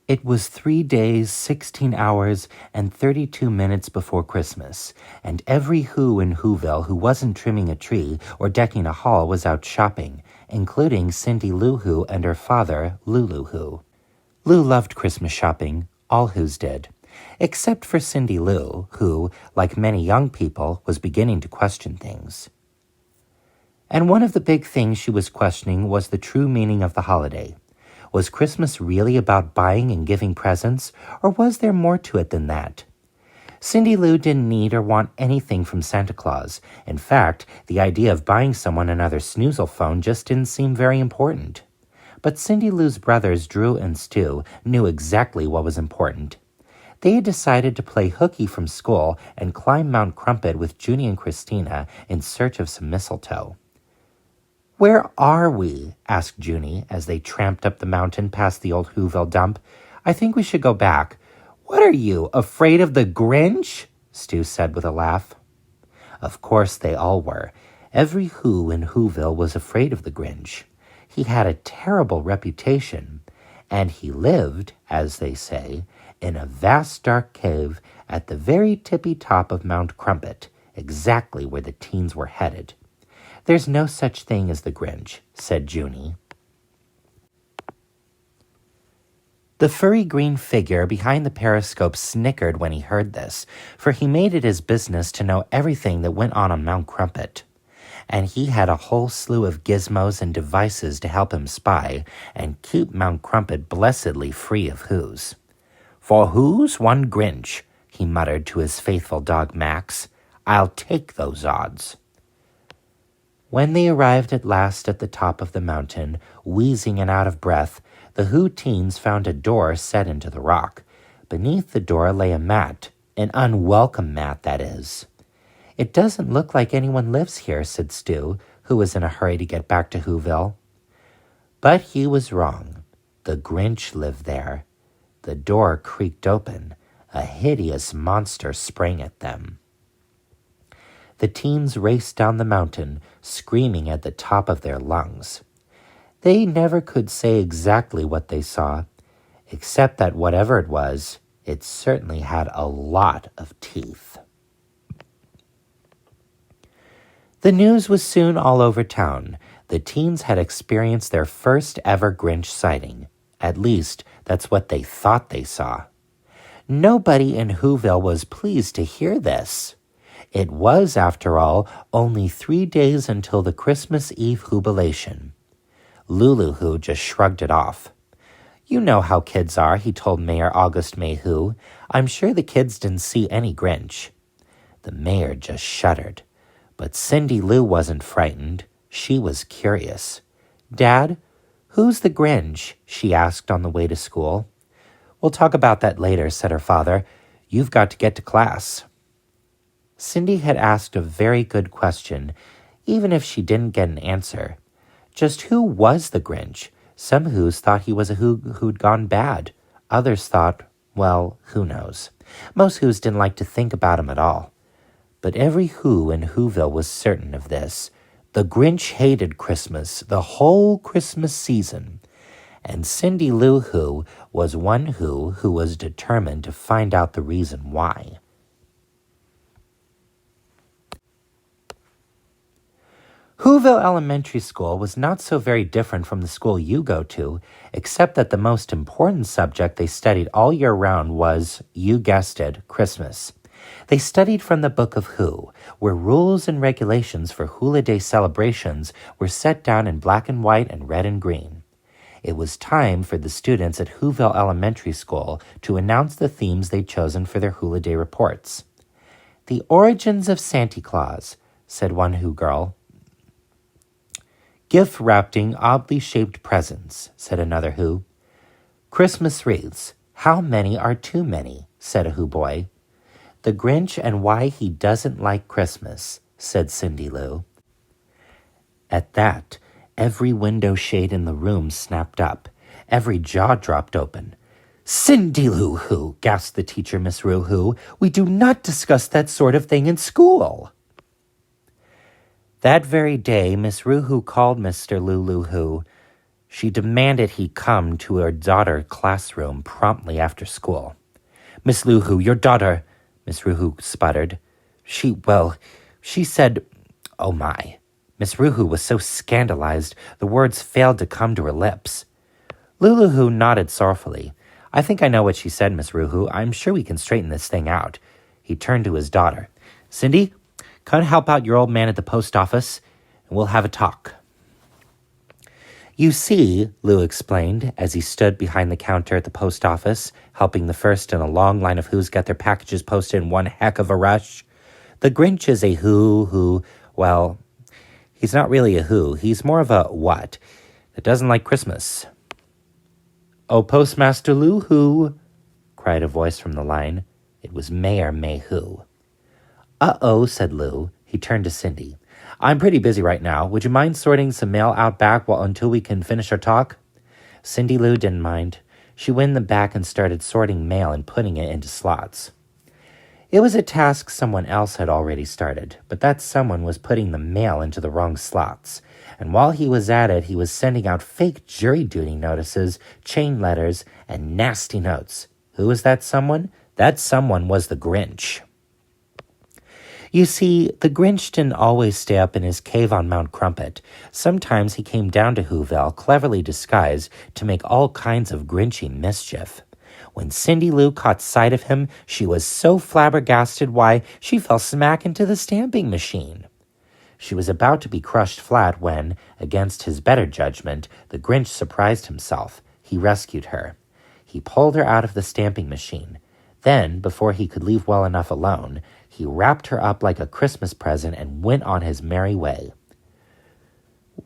It was 3 days, 16 hours, and 32 minutes before Christmas, and every Who in Whoville who wasn't trimming a tree or decking a hall was out shopping, including Cindy Lou Who and her father, Lulu Who. Lou loved Christmas shopping, all Whos did, except for Cindy Lou, who, like many young people, was beginning to question things. And one of the big things she was questioning was the true meaning of the holiday. Was Christmas really about buying and giving presents, or was there more to it than that? Cindy Lou didn't need or want anything from Santa Claus. In fact, the idea of buying someone another snoozle phone just didn't seem very important. But Cindy Lou's brothers, Drew and Stu, knew exactly what was important. They had decided to play hooky from school and climb Mount Crumpet with Junie and Christina in search of some mistletoe. "Where are we?" asked Junie as they tramped up the mountain past the old Whoville dump. "I think we should go back." "What are you, afraid of the Grinch?" Stu said with a laugh. Of course they all were. Every Who in Whoville was afraid of the Grinch. He had a terrible reputation, and he lived, as they say, in a vast dark cave at the very tippy top of Mount Crumpet, exactly where the teens were headed. "There's no such thing as the Grinch," said Junie. The furry green figure behind the periscope snickered when he heard this, for he made it his business to know everything that went on Mount Crumpet. And he had a whole slew of gizmos and devices to help him spy and keep Mount Crumpet blessedly free of Whos. "For Whos, one Grinch," he muttered to his faithful dog Max. "I'll take those odds." When they arrived at last at the top of the mountain, wheezing and out of breath, the Who teens found a door set into the rock. Beneath the door lay a mat, an unwelcome mat, that is. "It doesn't look like anyone lives here," said Stu, who was in a hurry to get back to Whoville. But he was wrong. The Grinch lived there. The door creaked open. A hideous monster sprang at them. The teens raced down the mountain, screaming at the top of their lungs. They never could say exactly what they saw, except that whatever it was, it certainly had a lot of teeth. The news was soon all over town. The teens had experienced their first ever Grinch sighting. At least, that's what they thought they saw. Nobody in Whoville was pleased to hear this. It was, after all, only 3 days until the Christmas Eve jubilation. Lulu Who just shrugged it off. "You know how kids are," he told Mayor August May Who. "I'm sure the kids didn't see any Grinch." The mayor just shuddered. But Cindy Lou wasn't frightened. She was curious. "Dad, who's the Grinch?" she asked on the way to school. "We'll talk about that later," said her father. "You've got to get to class." Cindy had asked a very good question, even if she didn't get an answer. Just who was the Grinch? Some Whos thought he was a Who who'd gone bad. Others thought, well, who knows. Most Whos didn't like to think about him at all. But every Who in Whoville was certain of this. The Grinch hated Christmas, the whole Christmas season. And Cindy Lou Who was one Who was determined to find out the reason why. Whoville Elementary School was not so very different from the school you go to, except that the most important subject they studied all year round was, you guessed it, Christmas. They studied from the Book of Who, where rules and regulations for Hula Day celebrations were set down in black and white and red and green. It was time for the students at Whoville Elementary School to announce the themes they'd chosen for their Hula Day reports. "The origins of Santa Claus," said one Who girl. "Gift wrapping oddly shaped presents," said another Who. "Christmas wreaths. How many are too many?" said a Who boy. "The Grinch and why he doesn't like Christmas," said Cindy Lou. At that, every window shade in the room snapped up. Every jaw dropped open. "Cindy Lou Who," gasped the teacher, Miss Rue Who. "We do not discuss that sort of thing in school." That very day, Miss Rue Who called Mr. Lulu Who. She demanded he come to her daughter's classroom promptly after school. "Miss Luhu, your daughter," Miss Ruhu sputtered. She said, oh my. Miss Ruhu was so scandalized, the words failed to come to her lips. Luluhu nodded sorrowfully. "I think I know what she said, Miss Ruhu. I'm sure we can straighten this thing out." He turned to his daughter. "Cindy, come help out your old man at the post office, and we'll have a talk." "You see," Lou explained, as he stood behind the counter at the post office, helping the first in a long line of Whos get their packages posted in one heck of a rush, "the Grinch is a well, he's not really a who. He's more of a what that doesn't like Christmas." "Oh, Postmaster Lou Who," cried a voice from the line. It was Mayor Mayhew. "Uh-oh," said Lou. He turned to Cindy. "I'm pretty busy right now. Would you mind sorting some mail out back until we can finish our talk?" Cindy Lou didn't mind. She went in the back and started sorting mail and putting it into slots. It was a task someone else had already started, but that someone was putting the mail into the wrong slots. And while he was at it, he was sending out fake jury duty notices, chain letters, and nasty notes. Who was that someone? That someone was the Grinch. You see, the Grinch didn't always stay up in his cave on Mount Crumpet. Sometimes he came down to Whoville, cleverly disguised, to make all kinds of Grinchy mischief. When Cindy Lou caught sight of him, she was so flabbergasted why she fell smack into the stamping machine. She was about to be crushed flat when, against his better judgment, the Grinch surprised himself. He rescued her. He pulled her out of the stamping machine. Then, before he could leave well enough alone, he wrapped her up like a Christmas present and went on his merry way.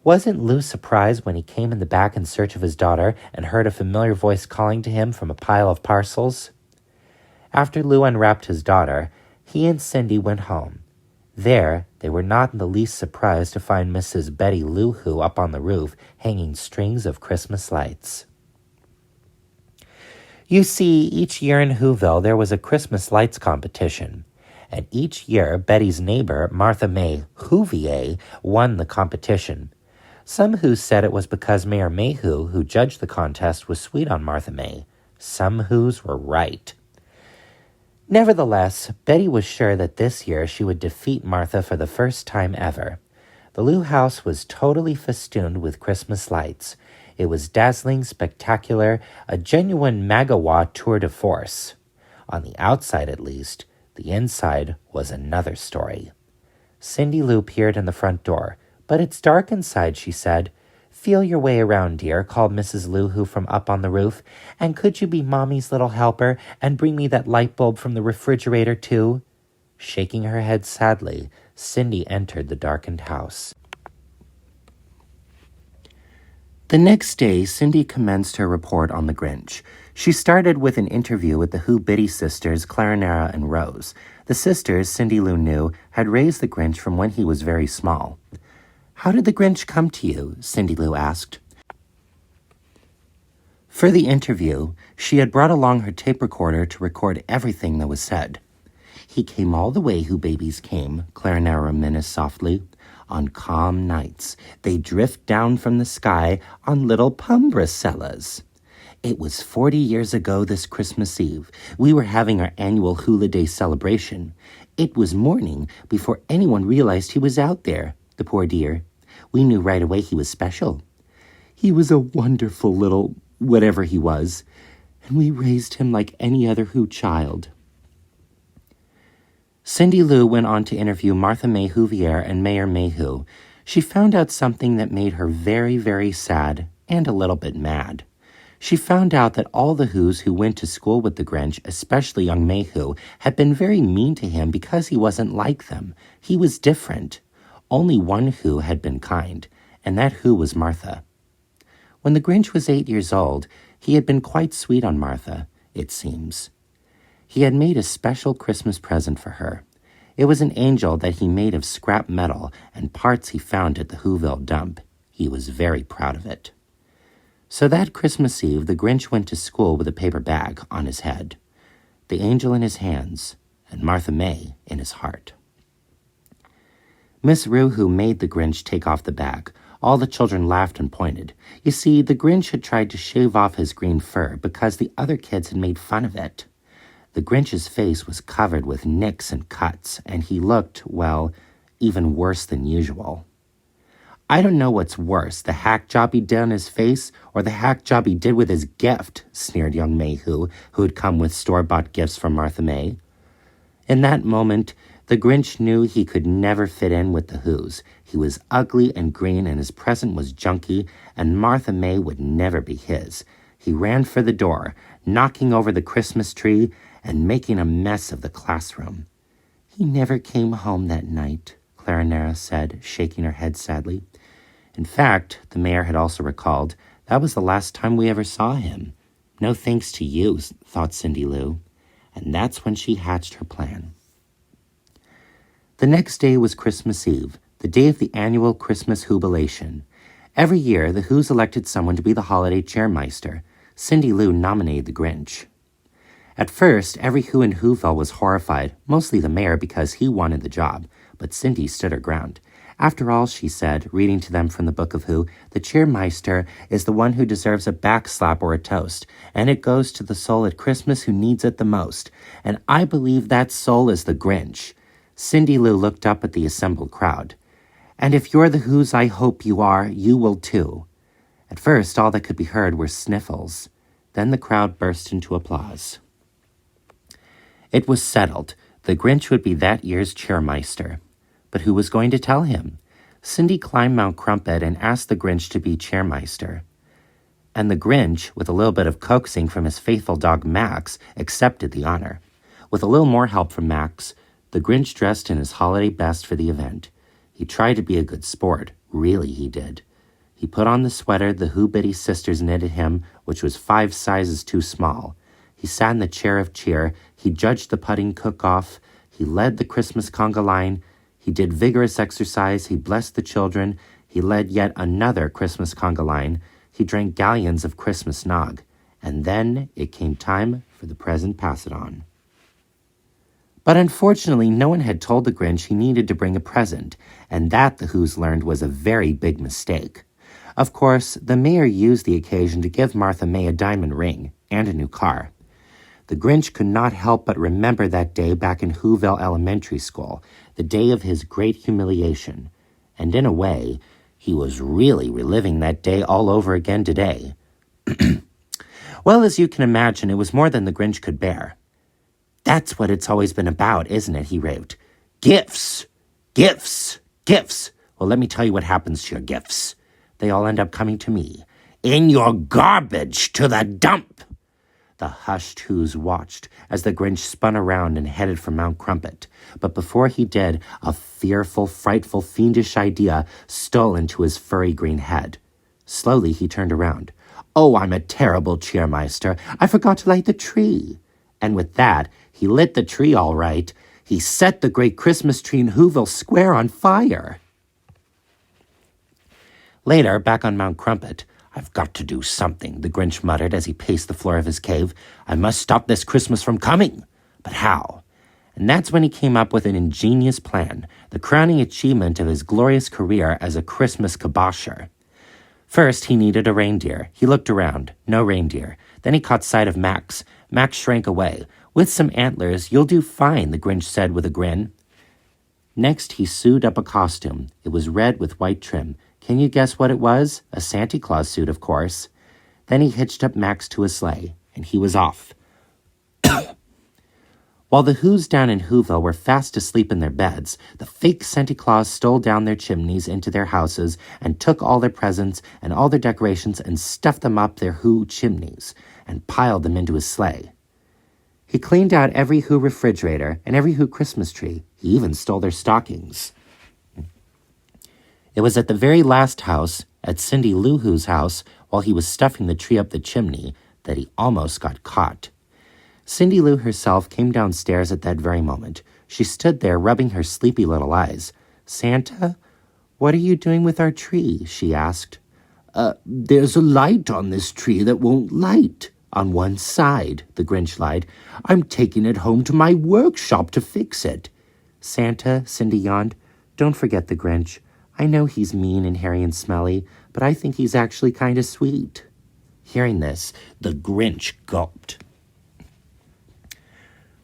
Wasn't Lou surprised when he came in the back in search of his daughter and heard a familiar voice calling to him from a pile of parcels? After Lou unwrapped his daughter, he and Cindy went home. There, they were not in the least surprised to find Mrs. Betty Lou Who up on the roof hanging strings of Christmas lights. You see, each year in Whoville there was a Christmas lights competition. And each year, Betty's neighbor, Martha May Whovier, won the competition. Some Whos said it was because Mayor Mayhew, who judged the contest, was sweet on Martha May. Some Whos were right. Nevertheless, Betty was sure that this year she would defeat Martha for the first time ever. The Lou house was totally festooned with Christmas lights. It was dazzling, spectacular, a genuine Magawa tour de force. On the outside, at least. The inside was another story. Cindy Lou peered in the front door. "But it's dark inside," she said. "Feel your way around, dear," called Mrs. Lou Who from up on the roof. "And could you be Mommy's little helper and bring me that light bulb from the refrigerator, too?" Shaking her head sadly, Cindy entered the darkened house. The next day, Cindy commenced her report on the Grinch. She started with an interview with the Who Biddy sisters, Clarinera and Rose. The sisters, Cindy Lou knew, had raised the Grinch from when he was very small. "How did the Grinch come to you?" Cindy Lou asked. For the interview, she had brought along her tape recorder to record everything that was said. "He came all the way, Who babies came," Clarinera menaced softly. "On calm nights, they drift down from the sky on little pumbracellas. It was 40 years ago this Christmas Eve. We were having our annual Hula Day celebration. It was morning before anyone realized he was out there, the poor dear. We knew right away he was special. He was a wonderful little whatever he was, and we raised him like any other Who child." Cindy Lou went on to interview Martha May Whovier and Mayor Mayhew. She found out something that made her very, very sad and a little bit mad. She found out that all the Whos who went to school with the Grinch, especially young Mayhew, had been very mean to him because he wasn't like them. He was different. Only one Who had been kind, and that Who was Martha. When the Grinch was 8 years old, he had been quite sweet on Martha, it seems. He had made a special Christmas present for her. It was an angel that he made of scrap metal and parts he found at the Whoville dump. He was very proud of it. So that Christmas Eve, the Grinch went to school with a paper bag on his head, the angel in his hands, and Martha May in his heart. Miss Rue, who made the Grinch take off the bag, All the children laughed and pointed. You see, the Grinch had tried to shave off his green fur because the other kids had made fun of it. The Grinch's face was covered with nicks and cuts, and he looked, well, even worse than usual. I don't know what's worse, the hack job he did on his face or the hack job he did with his gift, sneered young Mayhew, who had come with store-bought gifts from Martha May. In that moment, the Grinch knew he could never fit in with the Whos. He was ugly and green, and his present was junky, and Martha May would never be his. He ran for the door, knocking over the Christmas tree and making a mess of the classroom. He never came home that night, Clarinera said, shaking her head sadly. In fact, the mayor had also recalled, that was the last time we ever saw him. No thanks to you, thought Cindy Lou. And that's when she hatched her plan. The next day was Christmas Eve, the day of the annual Christmas Whobilation. Every year, the Whos elected someone to be the holiday chairmeister. Cindy Lou nominated the Grinch. At first, every Who in Whoville was horrified, mostly the mayor because he wanted the job, but Cindy stood her ground. After all, she said, reading to them from the Book of Who, the chairmeister is the one who deserves a backslap or a toast, and it goes to the soul at Christmas who needs it the most, and I believe that soul is the Grinch. Cindy Lou looked up at the assembled crowd. And if you're the Whos I hope you are, you will too. At first, all that could be heard were sniffles. Then the crowd burst into applause. It was settled. The Grinch would be that year's chairmeister. But who was going to tell him? Cindy climbed Mount Crumpet and asked the Grinch to be chairmeister. And the Grinch, with a little bit of coaxing from his faithful dog Max, accepted the honor. With a little more help from Max, the Grinch dressed in his holiday best for the event. He tried to be a good sport. Really, he did. He put on the sweater the Who-Biddy sisters knitted him, which was 5 sizes too small. He sat in the chair of cheer. He judged the pudding cook-off. He led the Christmas conga line. He did vigorous exercise. He blessed the children. He led yet another Christmas conga line. He drank galleons of Christmas nog. And then it came time for the present pass-it-on. But unfortunately, no one had told the Grinch he needed to bring a present, and that, the Whos learned, was a very big mistake. Of course, the mayor used the occasion to give Martha May a diamond ring and a new car. The Grinch could not help but remember that day back in Whoville Elementary School, the day of his great humiliation. And in a way, he was really reliving that day all over again today. Well, as you can imagine, it was more than the Grinch could bear. That's what it's always been about, isn't it? He raved. Gifts! Gifts! Gifts! Well, let me tell you what happens to your gifts. They all end up coming to me. In your garbage to the dump! The hushed Whos watched as the Grinch spun around and headed for Mount Crumpet. But before he did, a fearful, frightful, fiendish idea stole into his furry green head. Slowly he turned around. Oh, I'm a terrible chairmeister. I forgot to light the tree. And with that, he lit the tree all right. He set the great Christmas tree in Whoville Square on fire. Later, back on Mount Crumpet, I've got to do something, the Grinch muttered as he paced the floor of his cave. I must stop this Christmas from coming. But how? And that's when he came up with an ingenious plan, the crowning achievement of his glorious career as a Christmas kibosher. First, he needed a reindeer. He looked around. No reindeer. Then he caught sight of Max. Max shrank away. With some antlers, you'll do fine, the Grinch said with a grin. Next, he sewed up a costume. It was red with white trim. Can you guess what it was? A Santa Claus suit, of course. Then he hitched up Max to a sleigh, and he was off. While the Whos down in Whoville were fast asleep in their beds, the fake Santa Claus stole down their chimneys into their houses and took all their presents and all their decorations and stuffed them up their Who chimneys and piled them into his sleigh. He cleaned out every Who refrigerator and every Who Christmas tree. He even stole their stockings. It was at the very last house, at Cindy Lou Who's house, while he was stuffing the tree up the chimney, that he almost got caught. Cindy Lou herself came downstairs at that very moment. She stood there rubbing her sleepy little eyes. Santa, what are you doing with our tree? She asked. There's a light on this tree that won't light. On one side, the Grinch lied. I'm taking it home to my workshop to fix it. Santa, Cindy yawned, don't forget the Grinch. I know he's mean and hairy and smelly, but I think he's actually kind of sweet." Hearing this, the Grinch gulped.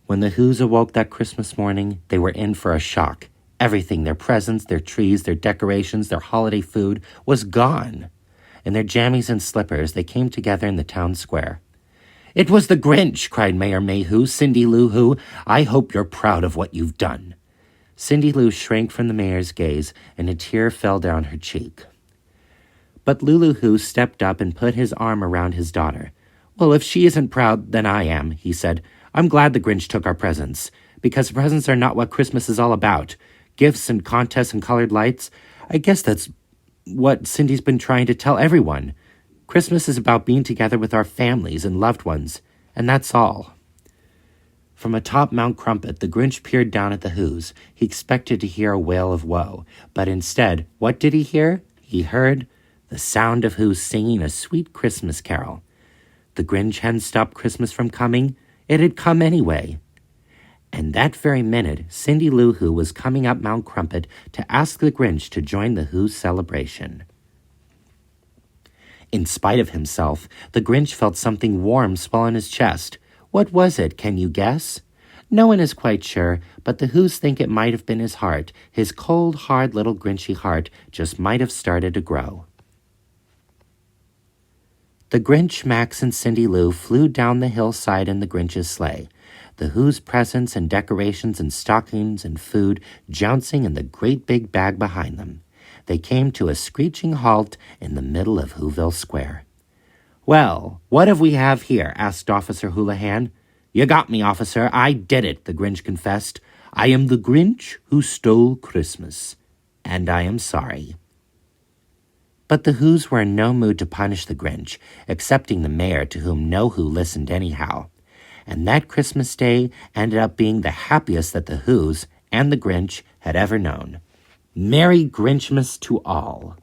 When the Whos awoke that Christmas morning, they were in for a shock. Everything, their presents, their trees, their decorations, their holiday food, was gone. In their jammies and slippers, they came together in the town square. "It was the Grinch," cried Mayor Mayhew. "Cindy Lou Who, I hope you're proud of what you've done." Cindy Lou shrank from the mayor's gaze, and a tear fell down her cheek. But Lulu Who stepped up and put his arm around his daughter. "Well, if she isn't proud, then I am," he said. "I'm glad the Grinch took our presents, because presents are not what Christmas is all about. Gifts and contests and colored lights. I guess that's what Cindy's been trying to tell everyone. Christmas is about being together with our families and loved ones, and that's all." From atop Mount Crumpet, the Grinch peered down at the Whos. He expected to hear a wail of woe, but instead, what did he hear? He heard the sound of Whos singing a sweet Christmas carol. The Grinch hadn't stopped Christmas from coming. It had come anyway. And that very minute, Cindy Lou Who was coming up Mount Crumpet to ask the Grinch to join the Whos celebration. In spite of himself, the Grinch felt something warm swell in his chest. What was it, can you guess? No one is quite sure, but the Whos think it might have been his heart. His cold, hard little Grinchy heart just might have started to grow. The Grinch, Max, and Cindy Lou flew down the hillside in the Grinch's sleigh. The Whos' presents and decorations and stockings and food jouncing in the great big bag behind them. They came to a screeching halt in the middle of Whoville Square. "Well, what have we have here?" asked Officer Houlihan. "You got me, officer. I did it," the Grinch confessed. "I am the Grinch who stole Christmas, and I am sorry." But the Whos were in no mood to punish the Grinch, excepting the mayor, to whom no Who listened anyhow. And that Christmas Day ended up being the happiest that the Whos and the Grinch had ever known. Merry Grinchmas to all.